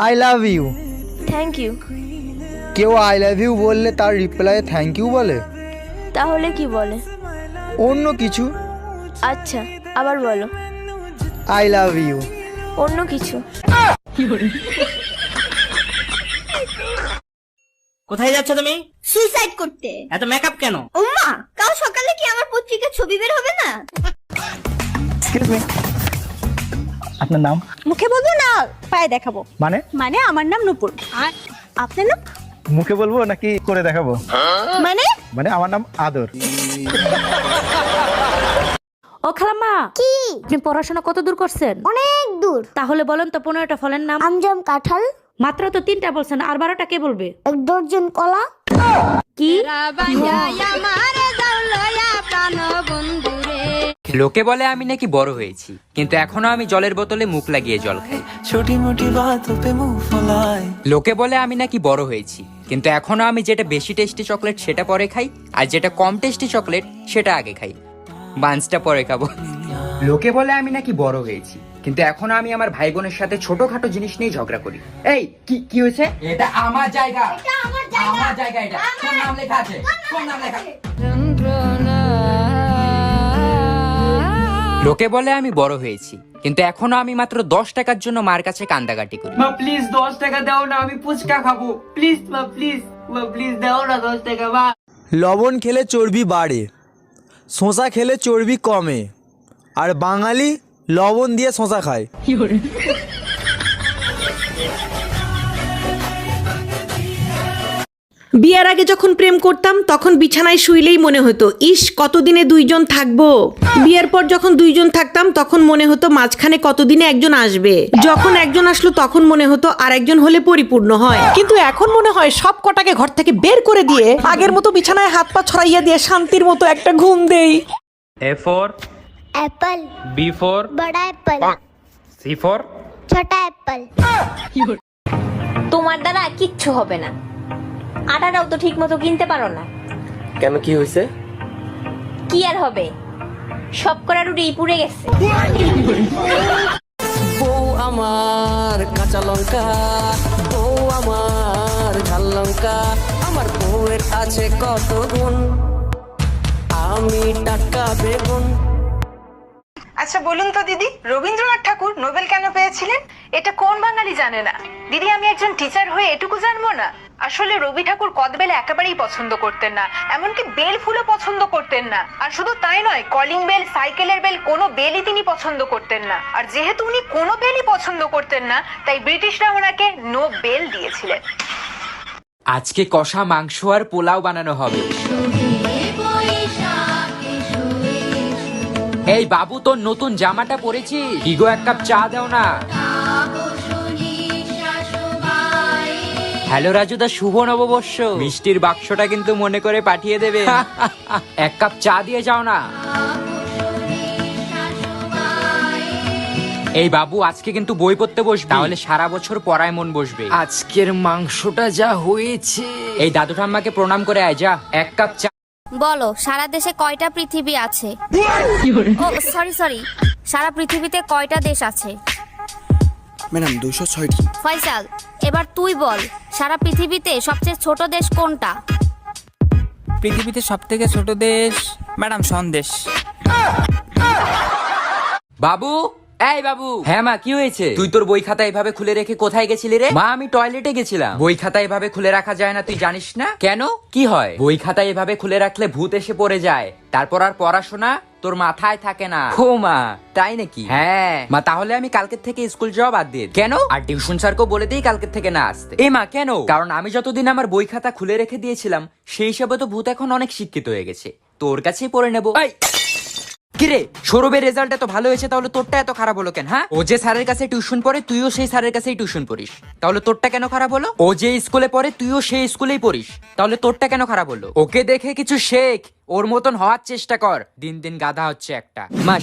I love you. Thank you. কেউ I love you বললে তার রিপ্লাই থ্যাংক ইউ বলে? তাহলে কি বলে? অন্য কিছু। আচ্ছা, আবার বলো। I love you. অন্য কিছু। কোথায় যাচ্ছ তুমি? সুইসাইড করতে। এত মেকআপ কেন? ওমা, কাল সকালে কি আমার পত্রিকার ছবি বের হবে না? এক্সকিউজ মি, আপনার নাম? মুখে বলবো না পায়ে দেখাবো? মানে? মানে আমার নাম নূপুর। আর আপনার নাম? মুখে বলবো নাকি করে দেখাবো? মানে? মানে আমার নাম আদর। ও খালাম্মা, কি? আপনি পড়াশোনা কত দূর করছেন? অনেক দূর। তাহলে বলেন তো 15টা ফলের নাম। আমজাম, কাঁঠাল। মাত্র তো 3টা বলছেন, আর 12টা কে বলবে? এক ডজন কলা। কি? লোকে বলে আমি নাকি বড় হয়েছি, কিন্তু এখনো আমি জলের বোতলে মুখ লাগিয়ে জল খাই। ছোটি মোটি বাতোं पे মুখ ফোলাই। লোকে বলে আমি নাকি বড় হয়েছি, কিন্তু এখনো আমি যেটা বেশি টেস্টি চকলেট সেটা পরে খাই, আর যেটা কম টেস্টি চকলেট সেটা আগে খাই। বান্সটা পরে খাবো। লোকে বলে আমি নাকি বড় হয়েছি, কিন্তু এখনো আমি আমার ভাই বোনের সাথে ছোটখাটো জিনিস নিয়ে ঝগড়া করি। এই কি হয়েছে? এটা আমার জায়গা, আমার জায়গা। এটা কোন নাম লেখা আছে? কোন নাম লেখা? লোকে বলে আমি বড় হয়েছি, কিন্তু এখনো আমি মাত্র 10 টাকার জন্য মার কাছে কান্দাকাটি করি। মা প্লিজ 10 টাকা দাও না, আমি ফুচকা খাবো। প্লিজ মা, প্লিজ মা, প্লিজ দাও না 10 টাকা মা। লবণ খেলে চর্বি বাড়ে, শসা খেলে চর্বি কমে, আর বাঙালি লবণ দিয়ে শসা খায়। বিয়ের আগে যখন প্রেম করতাম তখন বিছানায় শুইলেই মনে হতো ইস কতদিনে দুইজন থাকবো। বিয়ের পর যখন দুইজন থাকতাম তখন মনে হতো মাঝখানে কতদিনে একজন আসবে। যখন একজন আসলো তখন মনে হতো আর একজন হলে পরিপূর্ণ হয়। কিন্তু এখন মনে হয় সব কটাকে ঘর থেকে বের করে দিয়ে আগের মতো বিছানায় হাত পা ছড়াইয়া দিয়ে শান্তির মতো একটা ঘুম দেই। A for Apple. B for बड़ा एप्पल। C for छोटा एप्पल। তোমার দ্বারা কিচ্ছু হবে না। আটাটাও তো ঠিক মতো কিনতে পারো না। কেন, কি হয়েছে? কি আর হবে, সব করা রুটি পুড়ে গেছে। বউ আমার কাঁচা লঙ্কা, বউ আমার ঝাল লঙ্কা, আমার বউয়ের আছে কত গুণ, আমি টাকা বেগুন। আচ্ছা বলুন তো দিদি, রবীন্দ্রনাথ ঠাকুর নোবেল কেন পেয়েছিলেন? এটা কোন বাঙালি জানে না? দিদি, আমি একজন টিচার হয়ে এটুকু জানবো না? আসলে রবি ঠাকুর কদবেল একেবারেই পছন্দ করতেন না, এমনকি বেল ফুলও পছন্দ করতেন না। আর শুধু তাই নয়, কলিং বেল, সাইকেলের বেল, কোনো বেলই তিনি পছন্দ করতেন না। আর যেহেতু উনি কোনো বেলই পছন্দ করতেন না, তাই ব্রিটিশরা ওনাকে নো বেল দিয়েছিলেন। আজকে কষা মাংস আর পোলাও বানানো হবে। এই বাবু, তোর নতুন জামাটা পরেছি, ইগো এক কাপ চা দাও না। হ্যালো রাজুদা, শুভ নববর্ষ। মিষ্টির বাক্সটা কিন্তু মনে করে পাঠিয়ে দেবে। এক কাপ চা দিয়ে যাও না। এই বাবু, আজকে কিন্তু বই পড়তে বসবি, তাহলে সারা বছর পড়ায় মন বসবে। আজকের মাংসটা যা হয়েছে। এই দাদু ঠাম্মাকে প্রণাম করে আয়, যা এক কাপ চা। বলো, সারা দেশে কয়টা পৃথিবী আছে? ও সরি, সারা পৃথিবীতে কয়টা দেশ আছে? ম্যাডাম 206টি। ফয়সাল, এবার তুই বল, সারা পৃথিবীতে সবচেয়ে ছোট দেশ কোনটা? পৃথিবীতে সবথেকে ছোট দেশ ম্যাডাম সন্দেশ। বাবু, এই বাবু। হ্যাঁ মা, কি হয়েছে? তুই তোর বই খাতা এভাবে খুলে রেখে কোথায় গেছিলি রে? মা, আমি টয়লেটে গেছিলাম। বই খাতা এভাবে খুলে রাখা যায় না, তুই জানিস না? কেন, কি হয়? বই খাতা এভাবে খুলে রাখলে ভূত এসে পড়ে যায়, তারপর আর পড়াশোনা তোর মাথায় থাকে না। ও মা, তাই নাকি? হ্যাঁ মা, তাহলে আমি কালকের থেকে স্কুল যাওয়া বাদ দিয়ে। কেন? আর টিউশন স্যারকেও বলে দিই কালকের থেকে না আসতে। এ মা, কেন? কারণ আমি যতদিন আমার বই খাতা খুলে রেখে দিয়েছিলাম, সেই হিসাবে তো ভূত এখন অনেক শিক্ষিত হয়ে গেছে, তোর কাছেই পড়ে নেবো। কিরে, সৌরভের রেজাল্ট এত ভালো হয়েছে, তাহলে তোরটা এত খারাপ হলো কেন? হ্যাঁ, ও যে স্যারের কাছে টিউশন পড়ে, তুইও সেই স্যারের কাছেই টিউশন পড়িস, তাহলে তোরটা কেন খারাপ হলো? ও যে স্কুলে পড়ে, তুইও সেই স্কুলেই পড়িস, তাহলে তোরটা কেন খারাপ হলো? ওকে দেখে কিছু শেখ, ওর মতন হওয়ার চেষ্টা কর। দিন দিন গাধা হচ্ছে একটা। মা